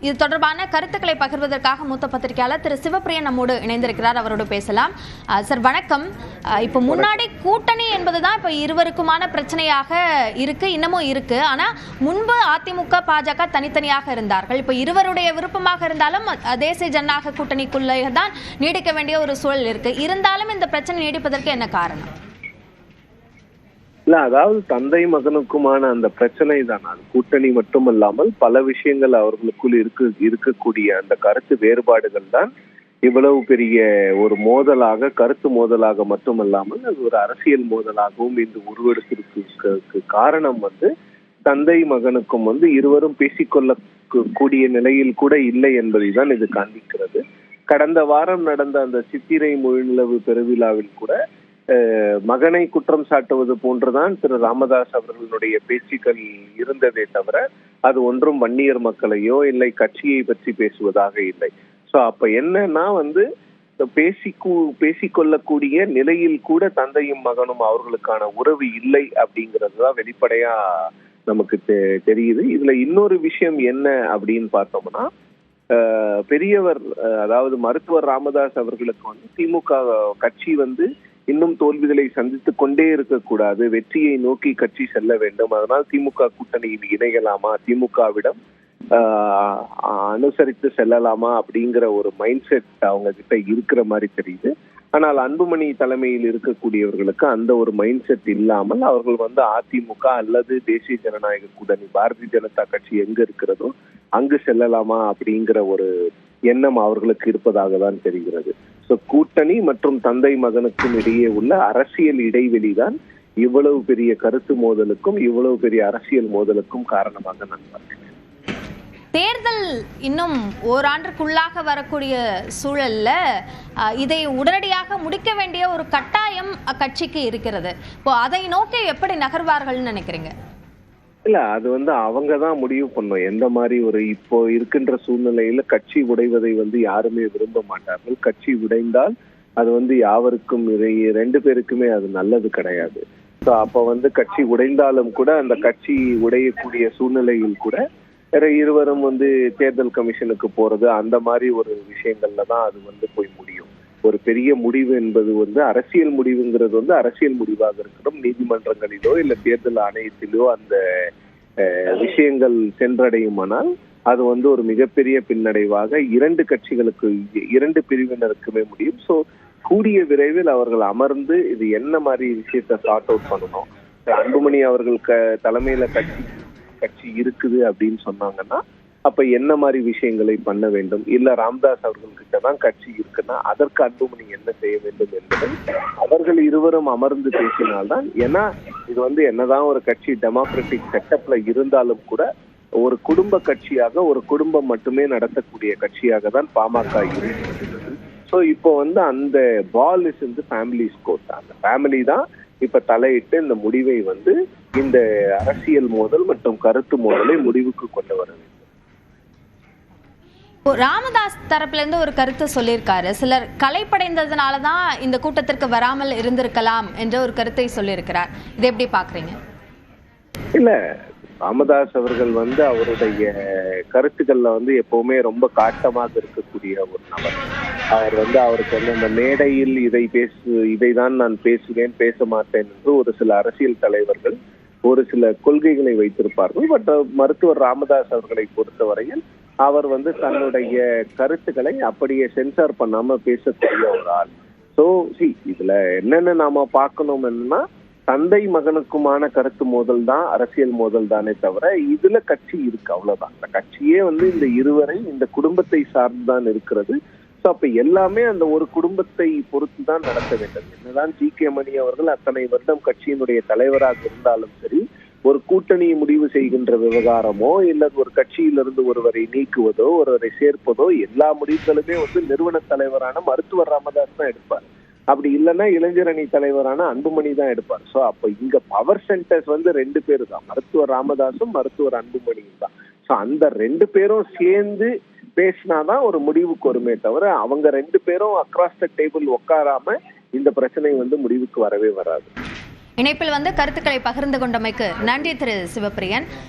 இது தொடர்பான கருத்துக்களை பகிர்வதற்காக மூத்த பத்திரிகையாளர் திரு சிவப்பிரியன் நம்மோடு இணைந்திருக்கிறார். அவரோடு பேசலாம். சார் வணக்கம். இப்போ முன்னாடி கூட்டணி என்பதுதான் இப்போ இருவருக்குமான பிரச்சனையாக இருக்கு, இன்னமும் இருக்கு. ஆனா முன்பு அதிமுக பாஜக தனித்தனியாக இருந்தார்கள். இப்போ இருவருடைய விருப்பமாக இருந்தாலும் தேசிய ஜனநாயக கூட்டணிக்குள்ளே தான் நீடிக்க வேண்டிய ஒரு சூழல் இருக்கு. இருந்தாலும் இந்த பிரச்சனை நீடிப்பதற்கு என்ன காரணம்? இல்ல, அதாவது தந்தை மகனுக்குமான அந்த பிரச்சனை தான். அது கூட்டணி மட்டுமல்லாமல் பல விஷயங்கள் அவர்களுக்குள் இருக்கக்கூடிய அந்த கருத்து வேறுபாடுகள் தான் இவ்வளவு பெரிய ஒரு மோதலாக, கருத்து மோதலாக மட்டுமல்லாமல் அது ஒரு அரசியல் மோதலாகவும் இன்று உருவெடுத்திருக்கு. காரணம் தந்தை மகனுக்கும் இருவரும் பேசிக்கொள்ள கூடிய நிலையில் கூட இல்லை என்பதை தான் இது காண்பிக்கிறது. கடந்த வாரம் நடந்த அந்த சித்திரை மொழிநிலவு பெருவிழாவில் கூட மகனை குற்றம் சாட்டுவது போன்றுதான் திரு ராமதாஸ் அவர்களுடைய பேச்சுக்கள் இருந்ததே தவிர அது ஒன்றும் வன்னியர் மக்களையோ இல்லை கட்சியை பற்றி பேசுவதாக இல்லை. சோ அப்ப என்னன்னா பேசிக்கொள்ளக்கூடிய நிலையில் கூட தந்தையும் மகனும் அவர்களுக்கான உறவு இல்லை அப்படிங்கிறது தான் வெளிப்படையா நமக்கு தெரியுது. இதுல இன்னொரு விஷயம் என்ன அப்படின்னு பார்த்தோம்னா, பெரியவர் அதாவது மருத்துவர் ராமதாஸ் அவர்களுக்கு திமுக கட்சி இன்னும் தோல்விகளை சந்தித்துக் கொண்டே இருக்கக்கூடாது, வெற்றியை நோக்கி கட்சி செல்ல வேண்டும், அதனால் திமுக கூட்டணியில் இணையலாமா, திமுகவிடம் அனுசரித்து செல்லலாமா அப்படிங்கிற ஒரு மைண்ட் செட் அவங்க கிட்ட இருக்கிற மாதிரி தெரியுது. ஆனால் அன்புமணி தலைமையில் இருக்கக்கூடியவர்களுக்கு அந்த ஒரு மைண்ட் செட் இல்லாமல் அவர்கள் அதிமுக அல்லது தேசிய ஜனநாயக கூட்டணி பாரதிய ஜனதா கட்சி எங்க இருக்கிறதோ அங்கு செல்லலாமா அப்படிங்கிற ஒரு எண்ணம் அவர்களுக்கு இருப்பதாக தான் தெரிகிறது. சோ கூட்டணி மற்றும் தந்தை மகனுக்கும் இடையே உள்ள அரசியல் இடைவெளி தான் இவ்வளவு பெரிய கருத்து மோதலுக்கும் இவ்வளவு பெரிய அரசியல் மோதலுக்கும் காரணமாக நான் பார்க்கிறேன். தேர்தல் இன்னும் ஓராண்டுக்குள்ளாக வரக்கூடிய சூழல்ல இதை உடனடியாக முடிக்க வேண்டிய ஒரு கட்டாயம் கட்சிக்கு இருக்கிறது. இப்போ அதை நோக்கி எப்படி நகர்வார்கள்னு நினைக்கிறீங்க? இல்ல, அது அவங்கதான் முடிவு பண்ணும். எந்த மாதிரி இப்போ இருக்கின்ற சூழ்நிலையில கட்சி உடைவதை யாருமே விரும்ப மாட்டார்கள். கட்சி உடைந்தால் அது யாவருக்கும் ரெண்டு பேருக்குமே அது நல்லது கிடையாது. ஸோ அப்ப கட்சி உடைந்தாலும் கூட அந்த கட்சி உடையக்கூடிய சூழ்நிலையில் கூட இருவரும் தேர்தல் கமிஷனுக்கு போறது அந்த மாதிரி ஒரு விஷயங்கள்ல தான் அது போய் முடியும். ஒரு பெரிய முடிவு என்பது அரசியல் முடிவுங்கிறது அரசியல் முடிவாக இருக்கணும். நீதிமன்றங்களிலோ இல்ல தேர்தல் ஆணையத்திலோ அந்த விஷயங்கள் சென்றடையுமானால் அது ஒரு மிகப்பெரிய பின்னடைவாக இரண்டு கட்சிகளுக்கு, இரண்டு பிரிவினருக்குமே முடியும். ஸோ கூடிய விரைவில் அவர்கள் அமர்ந்து இது என்ன மாதிரி விஷயத்த சார்ட் அவுட் பண்ணணும். அன்புமணி அவர்கள் தலைமையில கட்சி இருக்குது அப்படின்னு சொன்னாங்கன்னா அப்ப என்ன மாதிரி விஷயங்களை பண்ண வேண்டும், இல்ல ராமதாஸ் அவர்கள்கிட்ட தான் கட்சி இருக்குன்னா அதற்கு அன்புமணி என்ன செய்ய வேண்டும் என்பதை அவர்கள் இருவரும் அமர்ந்து பேசினால்தான். ஏன்னா இது என்னதான் ஒரு கட்சி டெமோக்ராட்டிக் செட்டப்ல இருந்தாலும் கூட ஒரு குடும்ப கட்சியாக, ஒரு குடும்பம் மட்டுமே நடத்தக்கூடிய கட்சியாக தான் பாமக இருக்கிறது. ஸோ இப்போ அந்த பால் இஸ் ஃபேமிலிஸ் கோர்ட். அந்த ஃபேமிலி தான் இப்ப தலையிட்டு இந்த முடிவை இந்த அரசியல் மோதல் மற்றும் கருத்து மோதலை முடிவுக்கு கொண்டு வர வேண்டும். ராமதாஸ் தரப்புல இருந்து ஒரு கருத்து சொல்லியிருக்காரு. சிலர் கலைப்படைந்ததுனாலதான் இந்த கூட்டத்திற்கு வராமல் இருந்திருக்கலாம் என்ற ஒரு கருத்தை சொல்லியிருக்கிறார். இதை எப்படி பாக்குறீங்க? இல்ல, ராமதாஸ் அவர்கள் அவருடைய கருத்துக்கள்ல எப்பவுமே ரொம்ப காட்டமாக இருக்கக்கூடிய ஒரு நபர். அவர் அவருக்கு அந்த மேடையில் இதைதான் நான் பேசுவேன், பேச மாட்டேன் என்று ஒரு சில அரசியல் தலைவர்கள் ஒரு சில கொள்கைகளை வைத்திருப்பார்கள். பட் மருத்துவர் ராமதாஸ் அவர்களை பொறுத்தவரையில் அவர் தன்னுடைய கருத்துக்களை அப்படியே சென்சார் பண்ணாம பேசக்கூடிய ஒரு ஆள். சோ இதுல என்னென்ன நாம பார்க்கணும்னா, தந்தை மகனுக்குமான கருத்து மோதல் தான் அரசியல் மோதல் தானே தவிர இதுல கட்சி இருக்கு, அவ்வளவுதான். அந்த கட்சியே இந்த இருவரை, இந்த குடும்பத்தை சார்ந்துதான் இருக்கிறது. சோ அப்ப எல்லாமே அந்த ஒரு குடும்பத்தை பொறுத்து தான் நடத்த வேண்டும். என்னதான் ஜி.கே. மணி அவர்கள் அத்தனை வருடம் கட்சியினுடைய தலைவராக இருந்தாலும் சரி, ஒரு கூட்டணியை முடிவு செய்கின்ற விவகாரமோ இல்ல ஒரு கட்சியிலிருந்து ஒருவரை நீக்குவதோ ஒருவரை சேர்ப்பதோ எல்லா முடிவுகளுமே நிறுவன தலைவரான மருத்துவர் ராமதாஸ் தான் எடுப்பார். அப்படி இல்லைன்னா இளைஞர் அணி தலைவரான அன்புமணி தான் எடுப்பார். சோ அப்ப இங்க பவர் சென்டர்ஸ் ரெண்டு பேரு தான், மருத்துவர் ராமதாஸும் மருத்துவர் அன்புமணியும் தான். சோ அந்த ரெண்டு பேரும் சேர்ந்து பேசினாதான் ஒரு முடிவுக்கு வருமே தவிர அவங்க ரெண்டு பேரும் அக்ராஸ் த டேபிள் உட்காராம இந்த பிரச்சனை முடிவுக்கு வரவே வராது. இணைப்பில் கருத்துக்களை பகிர்ந்து கொண்டமைக்கு நன்றி திரு சிவப்பிரியன்.